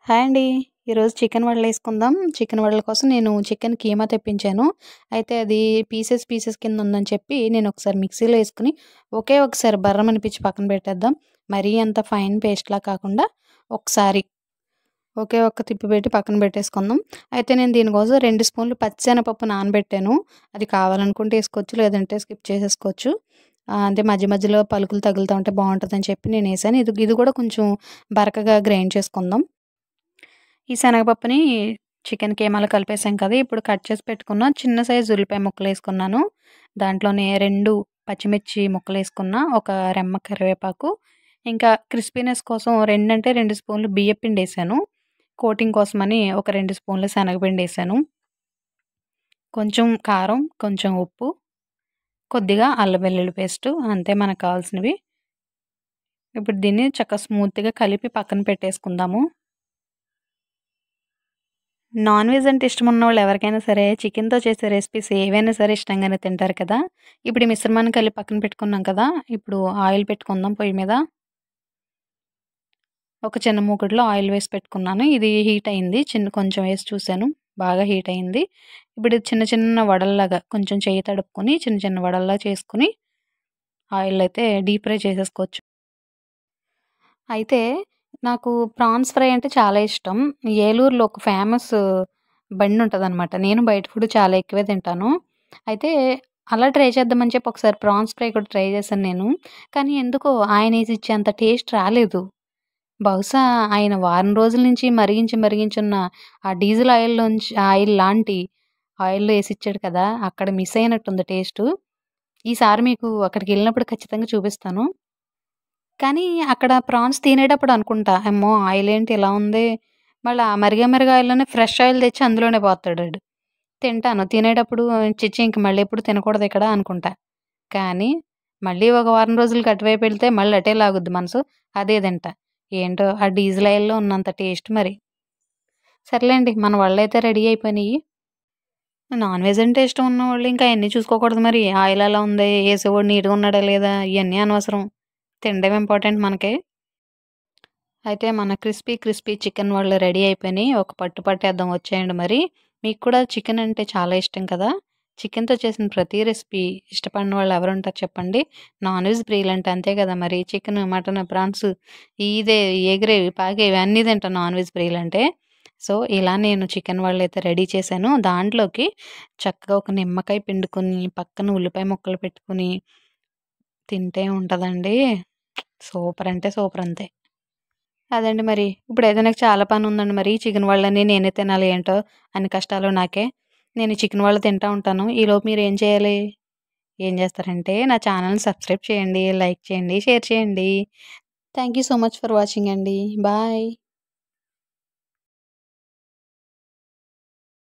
Hi అండి. ఈరోజు chicken వడలేసుకుందాం. Chicken వడల కోసం నేను చికెన్ కీమా తెప్పించాను. అయితే అది పీసెస్ కింద ఉందని చెప్పి నేను ఒకసారి మిక్సీలో ఏసుకొని ఒకే ఒకసారి బర్రమనిపించి పక్కన పెట్టేద్దాం. మరీ అంత ఫైన్ పేస్ట్‌లా కాకుండా ఒకసారి ఒకే ఒక్క తిప్పి పెట్టి పక్కన పెట్టేసుకుందాం. అయితే నేను దీనికోసం 2 స్పూన్లు పచ్చిశనగపప్పు నానబెట్టాను. అది కావాలనుకుంటే ఏసుకోవచ్చు. లేదంటే స్కిప్ చేసేసుకోవచ్చు. అంటే మధ్య మధ్యలో పలుకులు తగులుతా ఉంటే బావుంటదని చెప్పి నేనేసాను. ఇది కూడా కొంచెం బరకగా గ్రైండ్ చేసుకుందాం. ఈ శనగపప్పుని చికెన్ కీమాలో కలిపేసాం కదా! ఇప్పుడు కట్ చేసి పెట్టుకున్న చిన్న సైజు ఉల్లిపాయ ముక్కలేసుకున్నాను. దాంట్లోనే 2 పచ్చిమిర్చి ముక్కలేసుకున్న, ఒక రెమ్మ కరివేపాకు, ఇంకా క్రిస్పీనెస్ కోసం 2 అంటే 2 స్పూన్లు బియ్యపిండేసాను. కోటింగ్ కోసమని ఒక 2 స్పూన్లు శనగపిండేసాను. కొంచెం కారం, కొంచెం ఉప్పు, కొద్దిగా అల్లం వెల్లుల్లి పేస్టు అంతే మనకు కావాల్సినవి. ఇప్పుడు దీన్ని చక్కగా స్మూత్‌గా కలిపి పక్కన పెట్టేసుకుందాము. నాన్ వెజ్ అంటే ఇష్టమున్నోళ్ళు ఎవరికైనా సరే చికెన్‌తో చేసే రెసిపీస్ ఏవైనా సరే ఇష్టంగానే తింటారు కదా! ఇప్పుడు ఈ మిశ్రమాన్ని కలిపి పక్కన పెట్టుకున్నాం కదా! ఇప్పుడు ఆయిల్ పెట్టుకుందాం పొయ్యి మీద. ఒక చిన్న మూకుడులో ఆయిల్ వేసి పెట్టుకున్నాను. ఇది హీట్ అయింది. కొంచెం వేసి చూసాను. బాగా హీట్ అయింది. ఇప్పుడు ఇది చిన్న చిన్న వడల్లాగా కొంచెం చెయ్యి తడుపుకొని చిన్న చిన్న వడల్లా చేసుకొని ఆయిల్‌లో అయితే డీప్ ఫ్రై చేసేసుకోవచ్చు. అయితే నాకు ప్రాన్స్ ఫ్రై అంటే చాలా ఇష్టం. ఏలూరులో ఒక ఫేమస్ బండుంటదనమాట. నేను బయట ఫుడ్ చాలా ఎక్కువే తింటాను. అయితే అలా ట్రై చేద్దామని చెప్పి ఒకసారి ప్రాన్స్ ఫ్రై కూడా ట్రై చేశాను నేను. కానీ ఎందుకో ఆయనేసిచ్చేంత టేస్ట్ రాలేదు. బహుశా ఆయన వారం రోజుల నుంచి మరిగించున్న ఆ డీజిల్ ఆయిల్ లాంటి ఆయిల్‌లో ఏసిచ్చాడు కదా! అక్కడ మిస్ అయినట్టుంది టేస్టు. ఈసారి మీకు అక్కడికెళ్ళినప్పుడు ఖచ్చితంగా చూపిస్తాను. కానీ అక్కడ ప్రాన్స్ తినేటప్పుడు అనుకుంటా, అమ్మో! ఆయిల్ ఏంటి ఇలా ఉంది? మళ్ళా ఆ మరిగే ఆయిల్‌లోనే ఫ్రెష్ ఆయిల్ తెచ్చి అందులోనే పోత్తాడాడు. తింటాను. తినేటప్పుడు ఛీ! ఇంక మళ్ళీ ఎప్పుడు తినకూడదిక్కడ అనుకుంటా. కానీ మళ్ళీ ఒక వారం రోజులకి అటువైపు ఎళ్తే మళ్ళీ అటే లాగుద్ది మనసు. అదే తింటా. ఏంటో ఆ డీజిల్ ఆయిల్‌లో ఉన్నంత టేస్ట్ మరి. సర్లేండి మన వడలైతే రెడీ అయిపోయినియి. నాన్ వెజ్ అంటే ఇష్టం ఉన్నవాళ్ళు ఇంకా అయన్నీ చూసుకోకూడదు మరి. ఆయిల్ ఎలా ఉంది? ఏసేవాడు నీట్‌గా ఉన్నాడా లేదా? ఇయన్నీ అనవసరం. తినడం ఇంపార్టెంట్ మనకి. అయితే మన క్రిస్పీ చికెన్ వడలు రెడీ అయిపోయినాయి. ఒక పట్టు పట్టేద్దాం వచ్చేయండి మరి. మీకు కూడా చికెన్ అంటే చాలా ఇష్టం కదా! చికెన్‌తో చేసిన ప్రతి రెసిపీ ఇష్టపడని వాళ్ళు ఎవరుంటారు చెప్పండి? నాన్ వెజ్ ప్రియులంటే అంతే కదా మరి. చికెను, మటను, ప్రాన్స్ ఇదే ఎగిరేవి, పాకేవి అన్నీ తింటాం నాన్ వెజ్ ప్రియులంటే. సో, ఇలా నేను చికెన్ వడలైతే రెడీ చేశాను. దాంట్లోకి చక్కగా ఒక నిమ్మకాయ పిండుకొని, పక్కన ఉల్లిపాయ ముక్కలు పెట్టుకొని తింటే ఉంటదండి. సూపర్ అంటే సూపర్ అంతే. అదండి మరి. ఇప్పుడైతే నాకు చాలా పనుందండి మరి. చికెన్ వాళ్ళని నేనే తినాలి ఏంటో అన్ని కష్టాలు నాకే. నేను ఈ చికెన్ వాళ్ళు తింటా ఉంటాను. ఈలోపు మీరేం చేయాలి? ఏం చేస్తారంటే నా ఛానెల్‌ని సబ్స్క్రైబ్ చేయండి, లైక్ చేయండి, షేర్ చేయండి. Thank you so much for watching అండి. బాయ్.